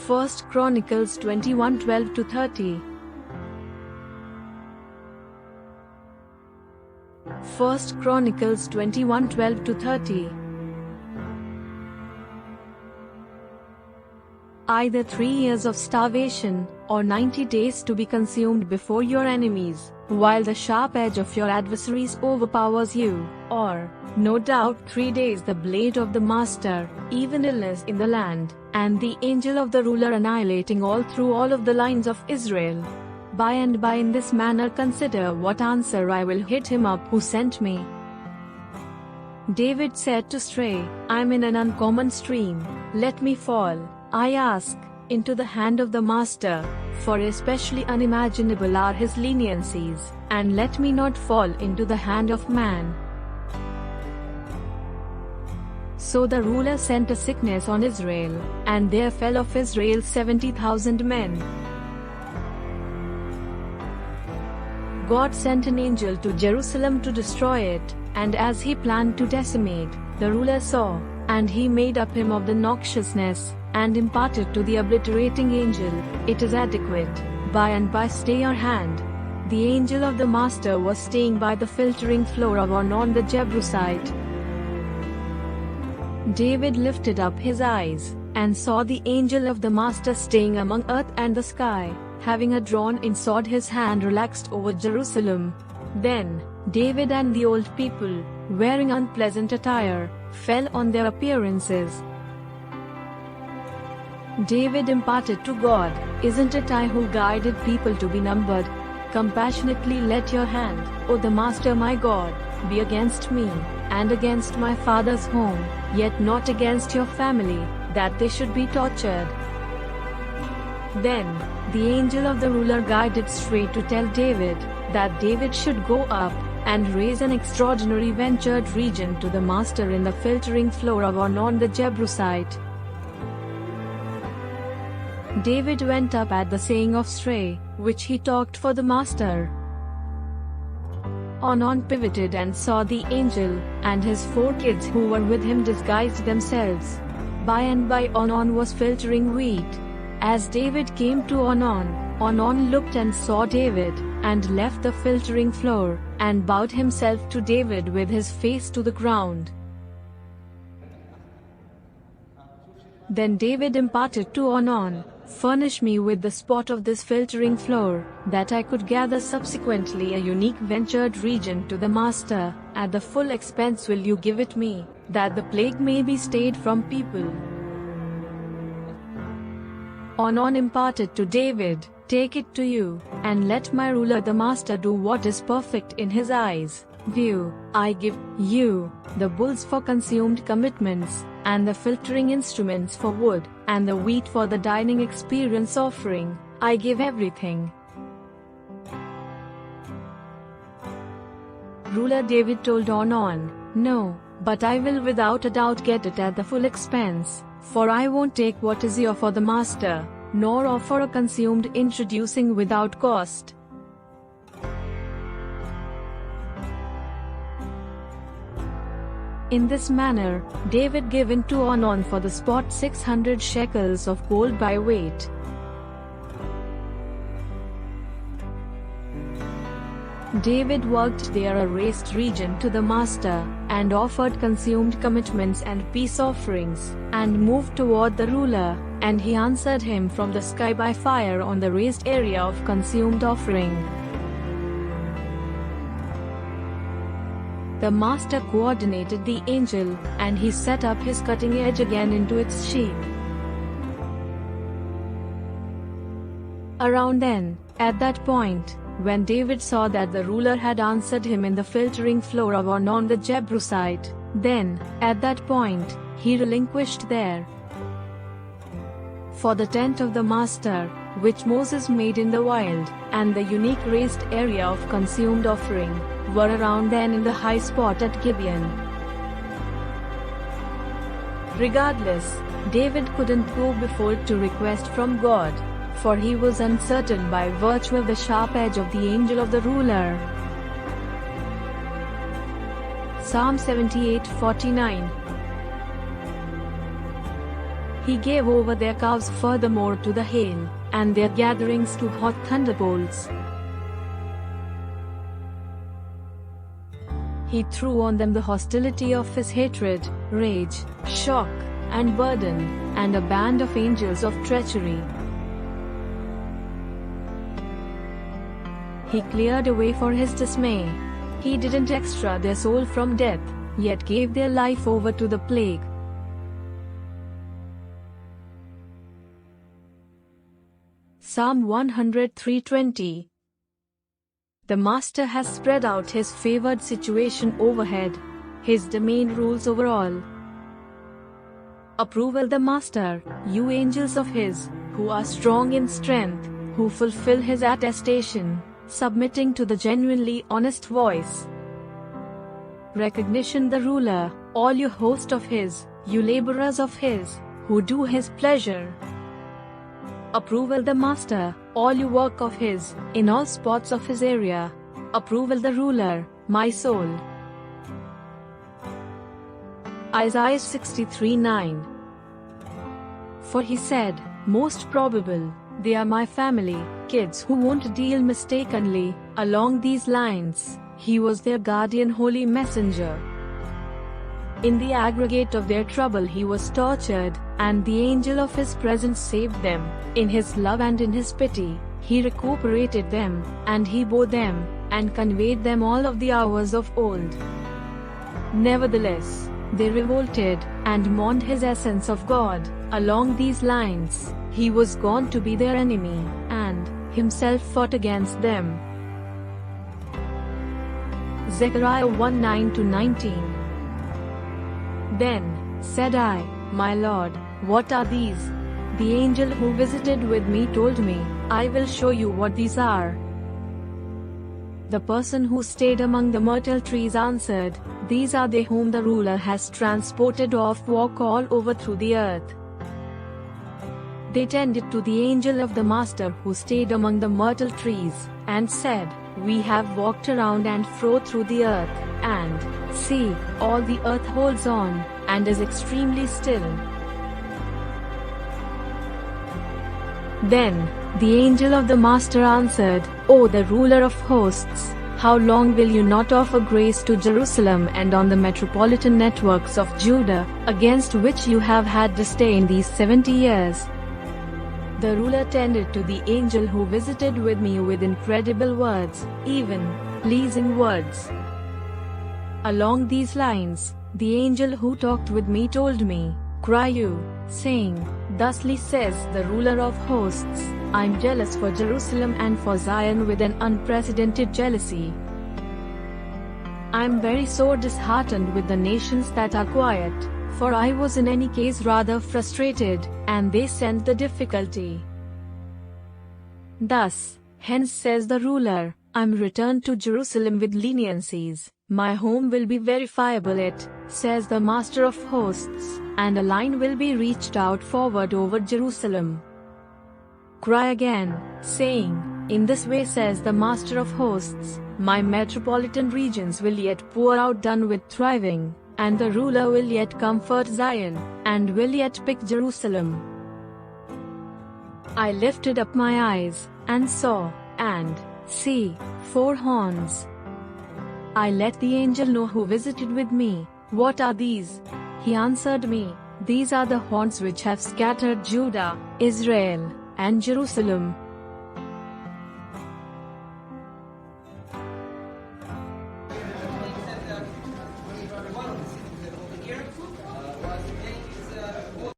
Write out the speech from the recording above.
1 Chronicles 21:12-30. 1 Chronicles 21:12-30. Either 3 years of starvation, or 90 days to be consumed before your enemies, while the sharp edge of your adversaries overpowers you, or, no doubt 3 days the blade of the master, even illness in the land, and the angel of the ruler annihilating all through all of the lines of Israel. By and by in this manner consider what answer I will hit him up who sent me. David said to Stray, I am in an uncommon stream, let me fall, I ask, into the hand of the master, for especially unimaginable are his leniencies, and let me not fall into the hand of man. So the ruler sent a sickness on Israel, and there fell of Israel 70,000 men. God sent an angel to Jerusalem to destroy it, and as he planned to decimate, the ruler saw, and he made up him of the noxiousness, and imparted to the obliterating angel, it is adequate, by and by stay your hand. The angel of the master was staying by the filtering floor of Ornan the Jebusite. David lifted up his eyes, and saw the angel of the master staying among earth and the sky, having a drawn-in sword his hand relaxed over Jerusalem. Then, David and the old people, wearing unpleasant attire, fell on their appearances. David imparted to God, Isn't it I who guided people to be numbered? Compassionately let your hand, O the Master my God, be against me, and against my father's home, yet not against your family, that they should be tortured. Then, the angel of the ruler guided Stray to tell David, that David should go up, and raise an extraordinary ventured region to the master in the filtering floor of Ornan the Jebusite. David went up at the saying of Stray, which he talked for the master. Ornan pivoted and saw the angel, and his 4 kids who were with him disguised themselves. By and by Ornan was filtering wheat. As David came to Ornan, Ornan looked and saw David, and left the filtering floor, and bowed himself to David with his face to the ground. Then David imparted to Ornan, Furnish me with the spot of this filtering floor, that I could gather subsequently a unique ventured region to the master. At the full expense will you give it me, that the plague may be stayed from people. Ornan imparted to David, Take it to you, and let my ruler the master do what is perfect in his eyes. View, I give you the bulls for consumed commitments, and the filtering instruments for wood, and the wheat for the dining experience offering. I give everything. Ruler David told Ornan, No, but I will without a doubt get it at the full expense, for I won't take what is your for the master, nor offer a consumed introducing without cost. In this manner, David gave in to Ornan for the spot 600 shekels of gold by weight. David worked there a raised region to the master, and offered consumed commitments and peace offerings, and moved toward the ruler, and he answered him from the sky by fire on the raised area of consumed offering. The master coordinated the angel, and he set up his cutting edge again into its sheath. Around then, at that point, when David saw that the ruler had answered him in the filtering floor of Ornan the Jebusite, then, at that point, he relinquished there. For the tent of the master, which Moses made in the wild, and the unique raised area of consumed offering, were around then in the high spot at Gibeon. Regardless, David couldn't go before it to request from God, for he was uncertain by virtue of the sharp edge of the angel of the ruler. Psalm 78:49. He gave over their calves furthermore to the hail, and their gatherings to hot thunderbolts. He threw on them the hostility of his hatred, rage, shock, and burden, and a band of angels of treachery. He cleared a way for his dismay. He didn't extra their soul from death, yet gave their life over to the plague. Psalm 103:20. The Master has spread out his favored situation overhead. His domain rules over all. Approval the Master, you angels of his, who are strong in strength, who fulfill his attestation, submitting to the genuinely honest voice. Recognition the ruler, all you host of his, you laborers of his, who do his pleasure. Approval the Master, all you work of his, in all spots of his area. Approval the ruler, my soul. Isaiah 63:9. For he said, most probable, they are my family, kids who won't deal mistakenly. Along these lines, he was their guardian holy messenger. In the aggregate of their trouble he was tortured, and the angel of his presence saved them. In his love and in his pity, he recuperated them, and he bore them, and conveyed them all of the hours of old. Nevertheless, they revolted, and mourned his essence of God. Along these lines, he was gone to be their enemy, and himself fought against them. Zechariah 1:9-19. Then said I, my Lord, what are these? The angel who visited with me told me, I will show you what these are. The person who stayed among the myrtle trees answered, these are they whom the ruler has transported off walk all over through the earth. They tended to the angel of the Master who stayed among the myrtle trees, and said, we have walked around and fro through the earth, and, see, all the earth holds on, and is extremely still. Then, the angel of the Master answered, O the ruler of hosts, how long will you not offer grace to Jerusalem and on the metropolitan networks of Judah, against which you have had disdain these 70 years? The ruler tended to the angel who visited with me with incredible words, even pleasing words. Along these lines, the angel who talked with me told me, cry you, saying, thusly says the ruler of hosts, I am jealous for Jerusalem and for Zion with an unprecedented jealousy. I am very sore disheartened with the nations that are quiet, for I was in any case rather frustrated, and they sent the difficulty. Thus, hence says the ruler, I am returned to Jerusalem with leniencies. My home will be verifiable it, says the Master of hosts, and a line will be reached out forward over Jerusalem. Cry again, saying, in this way says the Master of hosts, my metropolitan regions will yet pour out done with thriving, and the ruler will yet comfort Zion, and will yet pick Jerusalem. I lifted up my eyes, and saw, and, see, 4 horns. I let the angel know who visited with me, what are these? He answered me, these are the horns which have scattered Judah, Israel, and Jerusalem,